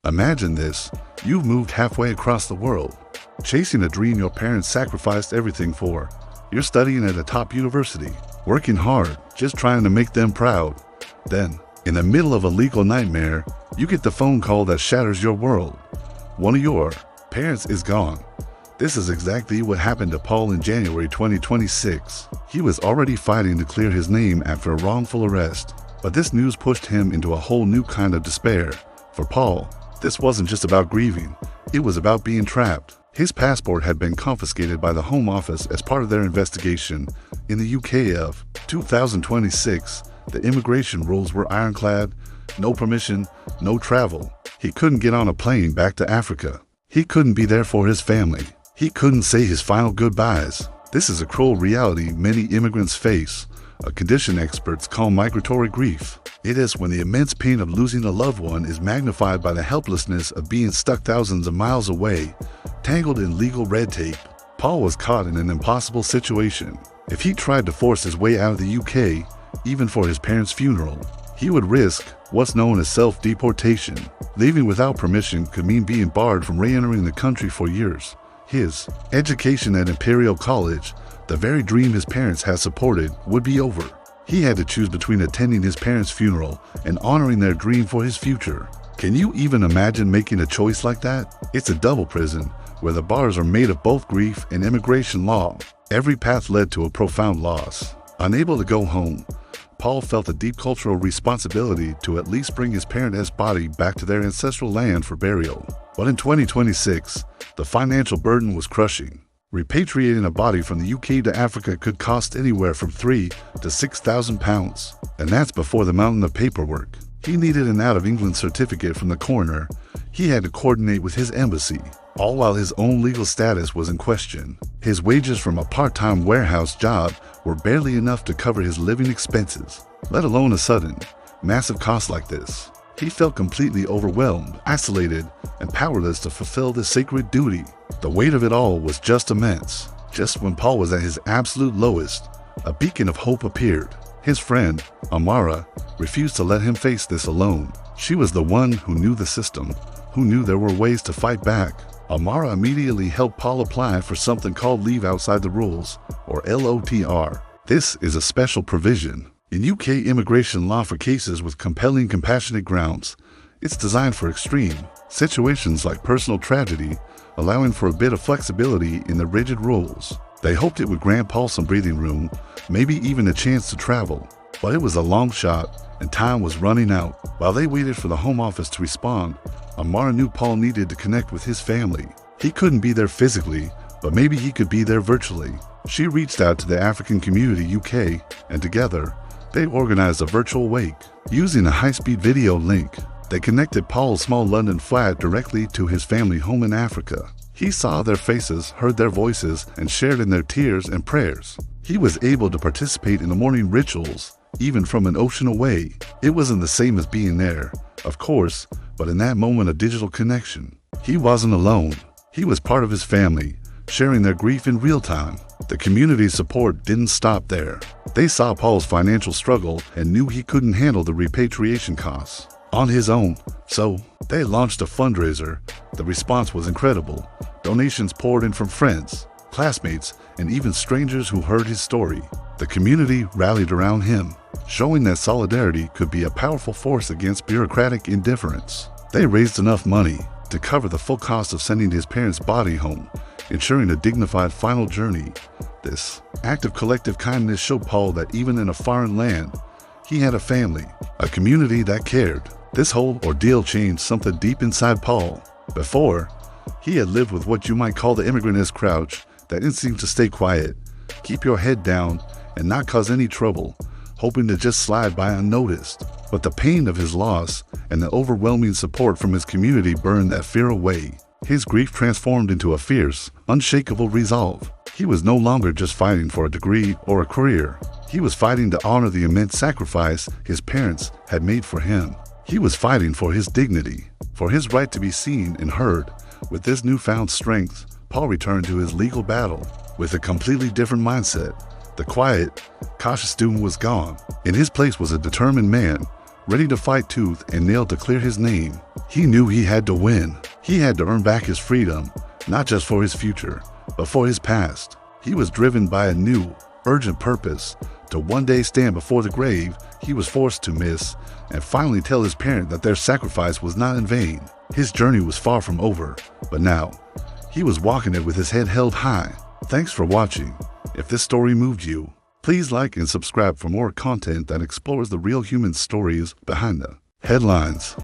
Imagine this. You've moved halfway across the world, chasing a dream your parents sacrificed everything for. You're studying at a top university, working hard, just trying to make them proud. Then, in the middle of a legal nightmare, you get the phone call that shatters your world. One of your parents is gone. This is exactly what happened to Paul in January 2026. He was already fighting to clear his name after a wrongful arrest, but this news pushed him into a whole new kind of despair. For Paul, this wasn't just about grieving, it was about being trapped. His passport had been confiscated by the Home Office as part of their investigation. In the UK of 2026, the immigration rules were ironclad: no permission, no travel. He couldn't get on a plane back to Africa. He couldn't be there for his family. He couldn't say his final goodbyes. This is a cruel reality many immigrants face, a condition experts call migratory grief. It is when the immense pain of losing a loved one is magnified by the helplessness of being stuck thousands of miles away, tangled in legal red tape. Paul was caught in an impossible situation. If he tried to force his way out of the UK, even for his parents' funeral, he would risk what's known as self-deportation. Leaving without permission could mean being barred from re-entering the country for years. His education at Imperial College, the very dream his parents had supported, would be over. He had to choose between attending his parents' funeral and honoring their dream for his future. Can you even imagine making a choice like that? It's a double prison, where the bars are made of both grief and immigration law. Every path led to a profound loss. Unable to go home, Paul felt a deep cultural responsibility to at least bring his parents' body back to their ancestral land for burial. But in 2026, the financial burden was crushing. Repatriating a body from the UK to Africa could cost anywhere from £3,000 to £6,000, and that's before the mountain of paperwork. He needed an out-of-England certificate from the coroner. He had to coordinate with his embassy, all while his own legal status was in question. His wages from a part-time warehouse job were barely enough to cover his living expenses, let alone a sudden, massive cost like this. He felt completely overwhelmed, isolated, and powerless to fulfill this sacred duty. The weight of it all was just immense. Just when Paul was at his absolute lowest, a beacon of hope appeared. His friend, Amara, refused to let him face this alone. She was the one who knew the system, who knew there were ways to fight back. Amara immediately helped Paul apply for something called Leave Outside the Rules, or LOTR. This is a special provision in UK immigration law for cases with compelling compassionate grounds. It's designed for extreme situations like personal tragedy, allowing for a bit of flexibility in the rigid rules. They hoped it would grant Paul some breathing room, maybe even a chance to travel. But it was a long shot, and time was running out. While they waited for the Home Office to respond, Amara knew Paul needed to connect with his family. He couldn't be there physically, but maybe he could be there virtually. She reached out to the African Community UK, and together, they organized a virtual wake. Using a high-speed video link, they connected Paul's small London flat directly to his family home in Africa. He saw their faces, heard their voices, and shared in their tears and prayers. He was able to participate in the morning rituals, even from an ocean away. It wasn't the same as being there, of course, but in that moment of digital connection, he wasn't alone. He was part of his family, sharing their grief in real time. The community's support didn't stop there. They saw Paul's financial struggle and knew he couldn't handle the repatriation costs on his own, so they launched a fundraiser. The response was incredible. Donations poured in from friends, classmates, and even strangers who heard his story. The community rallied around him, showing that solidarity could be a powerful force against bureaucratic indifference. They raised enough money to cover the full cost of sending his parents' body home, ensuring a dignified final journey. This act of collective kindness showed Paul that even in a foreign land, he had a family, a community that cared. This whole ordeal changed something deep inside Paul. Before, he had lived with what you might call the immigrant's crouch, that instinct to stay quiet, keep your head down, and not cause any trouble, hoping to just slide by unnoticed. But the pain of his loss and the overwhelming support from his community burned that fear away. His grief transformed into a fierce, unshakable resolve. He was no longer just fighting for a degree or a career. He was fighting to honor the immense sacrifice his parents had made for him. He was fighting for his dignity, for his right to be seen and heard. With this newfound strength, Paul returned to his legal battle with a completely different mindset. The quiet, cautious student was gone. In his place was a determined man, ready to fight tooth and nail to clear his name. He knew he had to win. He had to earn back his freedom, not just for his future, but for his past. He was driven by a new, urgent purpose to one day stand before the grave he was forced to miss and finally tell his parent that their sacrifice was not in vain. His journey was far from over, but now he was walking it with his head held high. Thanks for watching. If this story moved you, please like and subscribe for more content that explores the real human stories behind the headlines.